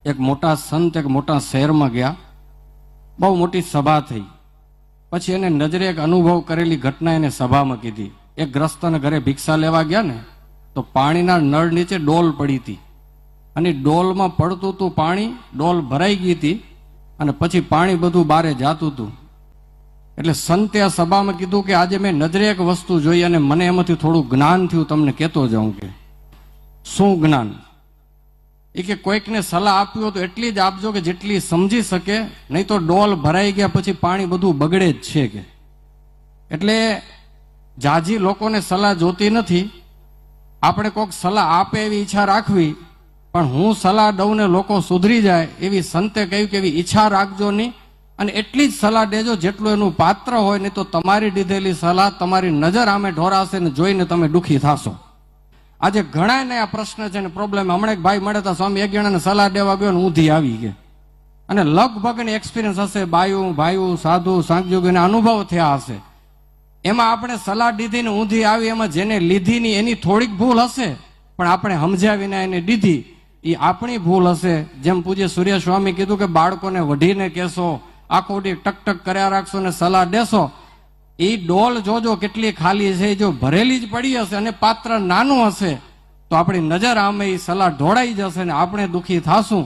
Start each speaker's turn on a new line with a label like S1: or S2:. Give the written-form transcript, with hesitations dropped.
S1: એક મોટા સંત એક મોટા શહેરમાં ગયા, બહુ મોટી સભા થઈ. પછી એને નજરે એક અનુભવ કરેલી ઘટના એને સભામાં કીધી. એક ગ્રસ્તને ઘરે ભિક્ષા લેવા ગયા ને, તો પાણીના નળ નીચે ડોલ પડી હતી, અને ડોલમાં પડતું હતું પાણી, ડોલ ભરાઈ ગઈ હતી, અને પછી પાણી બધું બારે જાતું હતું. એટલે સંતે આ સભામાં કીધું કે આજે મેં નજરે એક વસ્તુ જોઈ અને મને એમાંથી થોડું જ્ઞાન થયું, તમને કહેતો જાઉં. કે શું જ્ઞાન? એ કે કોઈકને સલાહ આપવી હોય તો એટલી જ આપજો કે જેટલી સમજી શકે, નહીં તો ડોલ ભરાઈ ગયા પછી પાણી બધું બગડે જ છે. કે એટલે જાજી લોકોને સલાહ જોતી નથી, આપણે કોઈક સલાહ આપે એવી ઈચ્છા રાખવી, પણ હું સલાહ દઉં ને લોકો સુધરી જાય એવી સંતે કહ્યું કે એવી ઈચ્છા રાખજો નહીં, અને એટલી જ સલાહ દેજો જેટલું એનું પાત્ર હોય, નહીં તો તમારી દીધેલી સલાહ તમારી નજર આમે ઢોરાશે ને જોઈને તમે દુઃખી થશો. આજે ઘણા ને આ પ્રશ્ન છે ને પ્રોબ્લેમ. હમણાં એક ભાઈ મળે હતા, સ્વામી એક જણાને સલાહ દેવા ગયો ને ઊંધી આવી ગઈ, અને લગભગ એક્સપિરિયન્સ હશે, બાયું ભાઈઓ સાધુ સાંગજોગીને અનુભવ થયા હશે. એમાં આપણે સલાહ દીધી ને ઊંધી આવી, એમાં જેને લીધી ની એની થોડીક ભૂલ હશે, પણ આપણે સમજ્યા વિના એને દીધી એ આપણી ભૂલ હશે. જેમ પૂજ્ય સૂર્ય સ્વામી કીધું કે બાળકોને વઢીને કહેશો, આખો દી ટક કર્યા રાખશો ને સલાહ દેશો, એ ડોલ જોજો કેટલી ખાલી છે. જો ભરેલી જ પડી હશે અને પાત્ર નાનું હશે તો આપણી નજર આમે એ સલાહ ઢોળાઈ જશે ને આપણે દુઃખી થાશું.